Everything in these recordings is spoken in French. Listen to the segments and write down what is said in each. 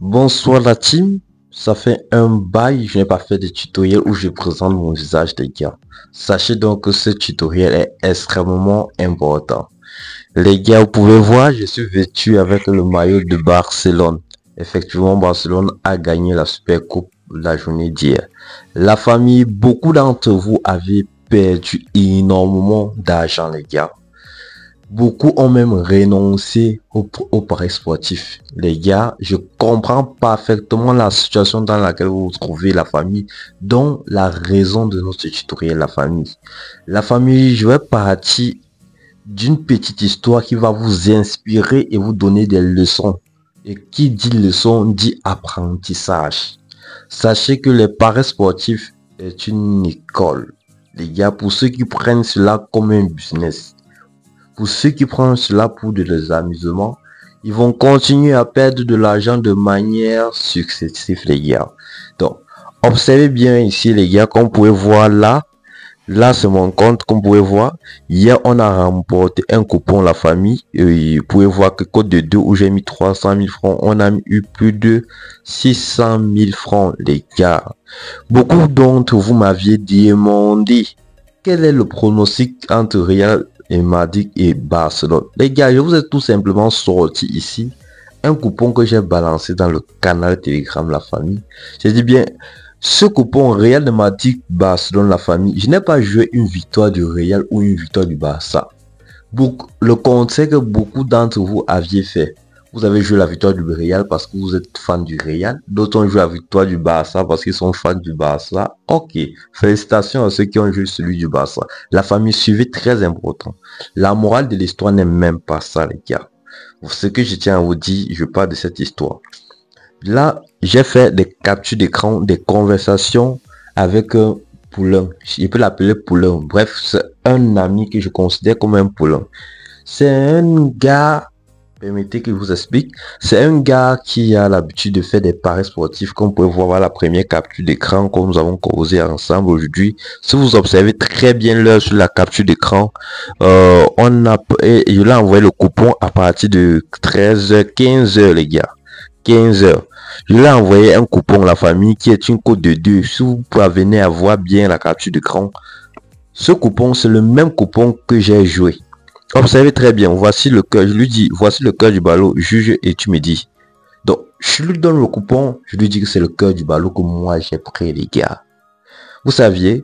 Bonsoir la team, ça fait un bail, je n'ai pas fait de tutoriel où je présente mon visage les gars. Sachez donc que ce tutoriel est extrêmement important. Les gars, vous pouvez voir, je suis vêtu avec le maillot de Barcelone. Effectivement, Barcelone a gagné la Super Coupe la journée d'hier. La famille, beaucoup d'entre vous avaient perdu énormément d'argent les gars. Beaucoup ont même renoncé au paris sportif. Les gars, je comprends parfaitement la situation dans laquelle vous vous trouvez, la famille, dont la raison de notre tutoriel, la famille. La famille, je vais partir d'une petite histoire qui va vous inspirer et vous donner des leçons. Et qui dit leçon, dit apprentissage. Sachez que les paris sportifs est une école. Les gars, pour ceux qui prennent cela comme un business. Pour ceux qui prennent cela pour des amusements, ils vont continuer à perdre de l'argent de manière successive, les gars. Donc, observez bien ici, les gars, comme vous pouvez voir là. Là, c'est mon compte, comme vous pouvez voir. Hier, on a remporté un coupon, la famille. Et vous pouvez voir que code de 2 où j'ai mis 300 000 francs, on a eu plus de 600 000 francs, les gars. Beaucoup d'entre vous m'aviez demandé quel est le pronostic entre Real et Madrid et Barcelone. Les gars, je vous ai tout simplement sorti ici un coupon que j'ai balancé dans le canal Telegram la famille. J'ai dit bien, ce coupon Real de Madrid Barcelone la famille, je n'ai pas joué une victoire du Real ou une victoire du Barça. Le conseil que beaucoup d'entre vous aviez fait. Vous avez joué la victoire du Real parce que vous êtes fan du Real. D'autres ont joué la victoire du Barça parce qu'ils sont fans du Barça. Ok, félicitations à ceux qui ont joué celui du Barça. La famille suivie, très important. La morale de l'histoire n'est même pas ça, les gars. Ce que je tiens à vous dire, je parle de cette histoire. Là, j'ai fait des captures d'écran, des conversations avec un poulain. Je peux l'appeler poulain. Bref, c'est un ami que je considère comme un poulain. C'est un gars... Permettez que je vous explique. C'est un gars qui a l'habitude de faire des paris sportifs. Comme vous pouvez voir la première capture d'écran que nous avons causé ensemble aujourd'hui. Si vous observez très bien l'heure sur la capture d'écran, je l'ai envoyé le coupon à partir de 13h, 15h les gars. 15h. Je l'ai envoyé un coupon la famille qui est une cote de 2. Si vous parvenez à voir bien la capture d'écran, ce coupon c'est le même coupon que j'ai joué. Observez très bien, voici le cœur, je lui dis, voici le cœur du ballot, juge et tu me dis. Donc, je lui donne le coupon, je lui dis que c'est le cœur du ballot que moi j'ai pris les gars. Vous saviez,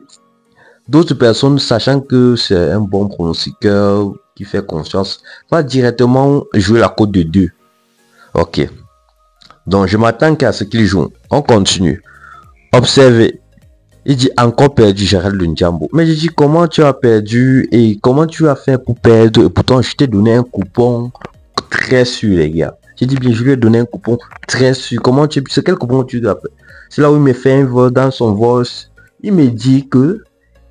d'autres personnes, sachant que c'est un bon pronostiqueur qui fait confiance, va directement jouer la cote de 2. Ok. Donc, je m'attends qu'à ce qu'il joue. On continue. Observez. Il dit encore perdu Gérald Ndiambo. Mais je dis comment tu as perdu et comment tu as fait pour perdre. Et pourtant je t'ai donné un coupon très sûr les gars. J'ai dit bien je lui ai donné un coupon très sûr. Comment tu c'est quel coupon tu dois faire? C'est là où il me fait un vol dans son voice. Il me dit que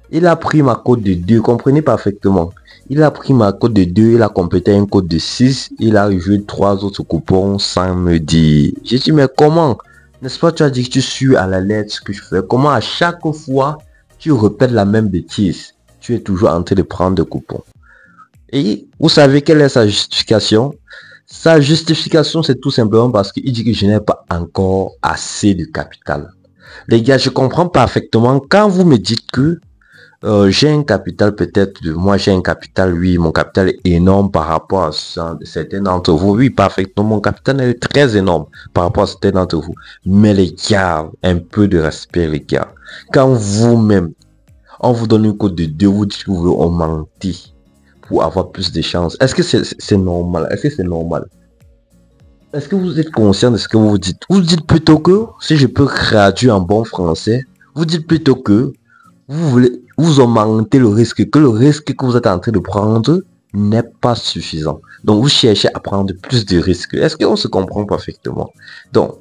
il a pris ma cote de 2. Comprenez parfaitement. Il a pris ma cote de 2. Il a complété un code de 6. Il a joué 3 autres coupons sans me dire. J'ai dit mais comment? N'est-ce pas, tu as dit que tu suis à la lettre ce que je fais. Comment à chaque fois, tu répètes la même bêtise. Tu es toujours en train de prendre des coupons. Et vous savez quelle est sa justification? Sa justification, c'est tout simplement parce qu'il dit que je n'ai pas encore assez de capital. Les gars, je comprends parfaitement quand vous me dites que j'ai un capital peut-être, moi j'ai un capital, oui, mon capital est énorme par rapport à certains d'entre vous, oui, parfaitement, mon capital est très énorme par rapport à certains d'entre vous, mais les gars, un peu de respect les gars, quand vous-même, on vous donne une cote de 2, vous dites que vous voulez augmenter pour avoir plus de chances, est-ce que c'est normal, est-ce que c'est normal? Est-ce que vous êtes conscient de ce que vous dites? Vous dites plutôt que, si je peux traduire en bon français, vous dites plutôt que vous voulez vous augmenter le risque, que le risque que vous êtes en train de prendre n'est pas suffisant. Donc, vous cherchez à prendre plus de risques. Est-ce qu'on se comprend parfaitement? Donc,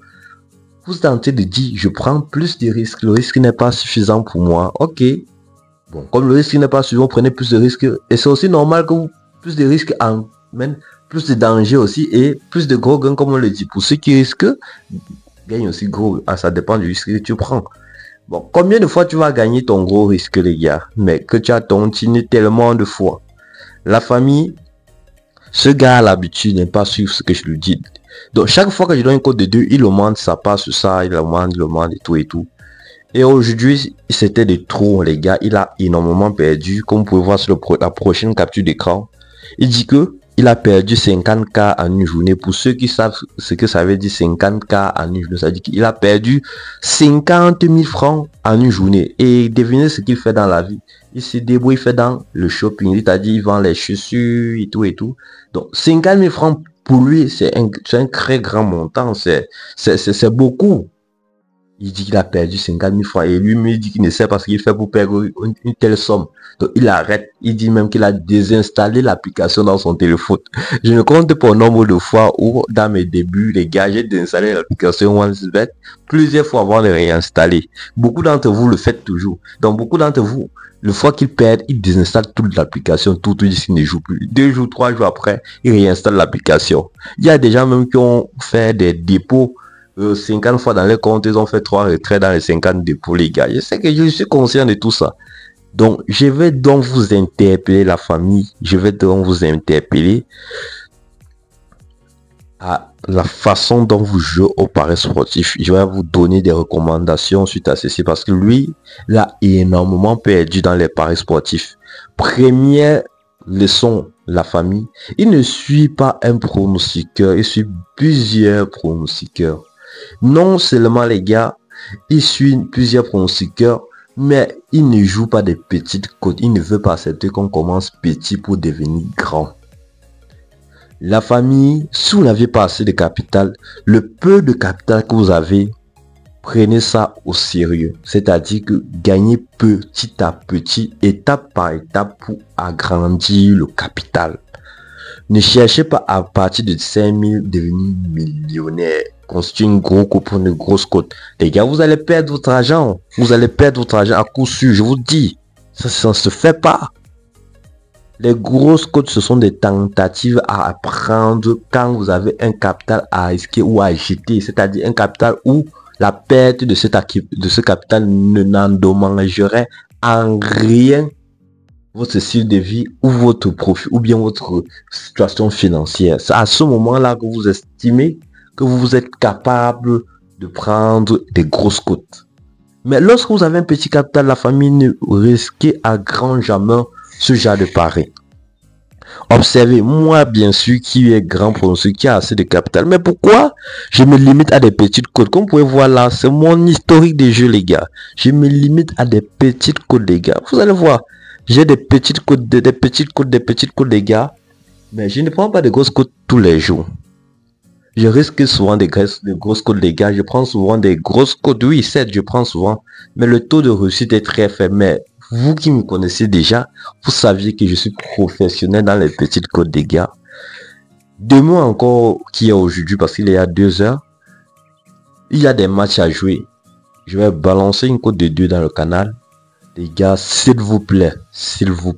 vous êtes en train de dire, je prends plus de risques, le risque n'est pas suffisant pour moi. Ok. Bon, comme le risque n'est pas suffisant, vous prenez plus de risques. Et c'est aussi normal que plus de risques emmènent plus de danger aussi et plus de gros gains, comme on le dit. Pour ceux qui risquent, gagnent aussi gros. Ah, ça dépend du risque que tu prends. Bon, combien de fois tu vas gagner ton gros risque, les gars? Mais que tu as tontine tellement de fois. La famille, ce gars a l'habitude n'est pas suivre ce que je lui dis. Donc, chaque fois que je donne une cote de 2, il augmente, ça passe sur ça, il augmente et tout et tout. Et aujourd'hui, c'était de trop, les gars. Il a énormément perdu. Comme vous pouvez voir sur la prochaine capture d'écran, il dit que il a perdu 50K en une journée. Pour ceux qui savent ce que ça veut dire 50K en une journée, ça veut dire qu'il a perdu 50 000 francs en une journée. Et devinez ce qu'il fait dans la vie. Il se débrouille, il fait dans le shopping. Il t'a dit, il vend les chaussures et tout et tout. Donc, 50 000 francs pour lui, c'est un très grand montant. C'est beaucoup. Il dit qu'il a perdu 50 000 francs et lui me dit qu'il ne sait pas ce qu'il fait pour perdre une telle somme. Donc il arrête. Il dit même qu'il a désinstallé l'application dans son téléphone. Je ne compte pas le nombre de fois où dans mes débuts, les gars, j'ai désinstallé l'application OneXBet plusieurs fois avant de réinstaller. Beaucoup d'entre vous le faites toujours. Donc beaucoup d'entre vous, le fois qu'ils perdent, ils désinstallent toute l'application, tout disent qu'ils ne jouent plus. 2 jours, 3 jours après, ils réinstallent l'application. Il y a des gens même qui ont fait des dépôts 50 fois dans les comptes, ils ont fait 3 retraits dans les 50 dépôts, les gars. Je sais que je suis conscient de tout ça. Donc, je vais donc vous interpeller, la famille. Je vais donc vous interpeller à la façon dont vous jouez au paris sportif. Je vais vous donner des recommandations suite à ceci parce que lui, il a énormément perdu dans les paris sportifs. Première leçon, la famille. Il ne suit pas un pronostiqueur, il suit plusieurs pronostiqueurs. Non seulement les gars, il suit plusieurs pronostiqueurs, mais il ne joue pas des petites cotes. Il ne veut pas accepter qu'on commence petit pour devenir grand. La famille, si vous n'avez pas assez de capital, le peu de capital que vous avez, prenez ça au sérieux. C'est-à-dire que gagnez petit à petit, étape par étape pour agrandir le capital. Ne cherchez pas à partir de 5 000 devenir millionnaire. Constituer une grosse coupon, une grosse cote. Les gars, vous allez perdre votre argent. Vous allez perdre votre argent à coup sûr, je vous dis. Ça ne se fait pas. Les grosses cotes, ce sont des tentatives à apprendre quand vous avez un capital à risquer ou à jeter. C'est-à-dire un capital où la perte de ce capital ne n'endommagerait en rien votre style de vie ou votre profit ou bien votre situation financière. C'est à ce moment-là que vous estimez que vous êtes capable de prendre des grosses cotes. Mais lorsque vous avez un petit capital, la famille, ne risquez à grand jamais ce genre de pari. Observez, moi bien sûr qui est grand pronostic, qui a assez de capital. Mais pourquoi je me limite à des petites cotes? Comme vous pouvez voir là, c'est mon historique des jeux les gars. Je me limite à des petites cotes les gars. Vous allez voir, j'ai des petites cotes, des petites cotes les gars. Mais je ne prends pas de grosses cotes tous les jours. Je risque souvent des grosses cotes les gars. Je prends souvent des grosses cotes. Oui, certes, je prends souvent. Mais le taux de réussite est très faible. Mais vous qui me connaissez déjà, vous saviez que je suis professionnel dans les petites cotes des gars. Demain encore, qui est aujourd'hui, parce qu'il est à 2 heures, il y a des matchs à jouer. Je vais balancer une cote de 2 dans le canal. Les gars, s'il vous plaît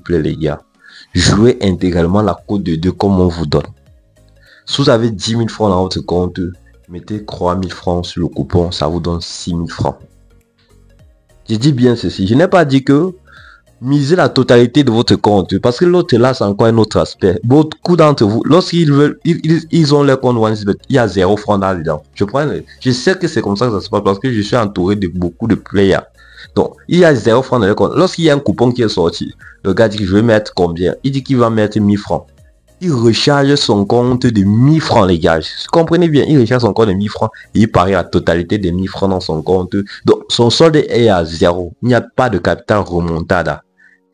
les gars, jouez intégralement la cote de 2 comme on vous donne. Si vous avez 10 000 francs dans votre compte, mettez 3 000 francs sur le coupon, ça vous donne 6 000 francs. Je dis bien ceci, je n'ai pas dit que misez la totalité de votre compte, parce que l'autre là, c'est encore un autre aspect. Beaucoup d'entre vous, lorsqu'ils veulent, ils ont leur compte OneXBet, il y a 0 francs dedans. Je sais que c'est comme ça que ça se passe, parce que je suis entouré de beaucoup de players. Donc, il y a 0 francs dans le compte. Lorsqu'il y a un coupon qui est sorti, le gars dit que je vais mettre combien? Il dit qu'il va mettre 1000 francs. Il recharge son compte de 1000 francs, les gars. Comprenez bien, il recharge son compte de 1000 francs et il parie la totalité des 1000 francs dans son compte. Donc, son solde est à 0. Il n'y a pas de capital remontada.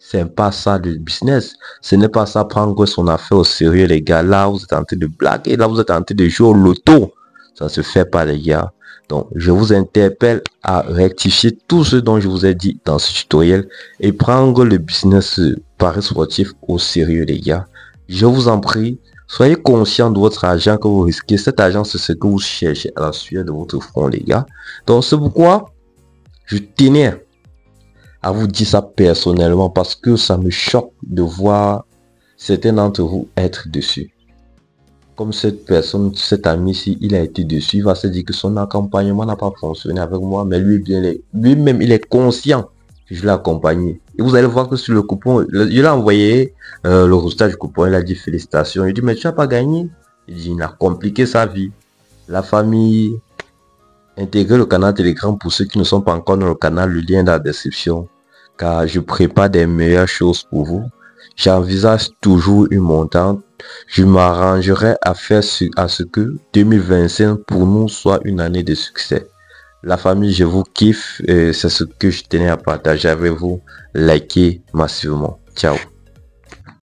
C'est pas ça le business. Ce n'est pas ça prendre son affaire au sérieux, les gars. Là, vous êtes en train de blaguer. Là, vous êtes en train de jouer au loto. Ça ne se fait pas, les gars. Donc, je vous interpelle à rectifier tout ce dont je vous ai dit dans ce tutoriel et prendre le business paris sportif au sérieux, les gars. Je vous en prie, soyez conscient de votre argent que vous risquez. Cet argent, c'est ce que vous cherchez à la sueur de votre front, les gars. Donc, c'est pourquoi je tenais à vous dire ça personnellement parce que ça me choque de voir certains d'entre vous être dessus. Comme cette personne, cet ami-ci, il a été dessus, il va se dire que son accompagnement n'a pas fonctionné avec moi, mais lui-même, il est conscient que je l'ai accompagné. Et vous allez voir que sur le coupon, je l'ai envoyé le résultat du coupon, il a dit félicitations. Il dit, mais tu n'as pas gagné. Il dit, il a compliqué sa vie. La famille, intégrez le canal Telegram pour ceux qui ne sont pas encore dans le canal, le lien est dans la description. Car je prépare des meilleures choses pour vous. J'envisage toujours une montante. Je m'arrangerai à faire à ce que 2025 pour nous soit une année de succès. La famille, je vous kiffe et c'est ce que je tenais à partager avec vous. Likez massivement. Ciao.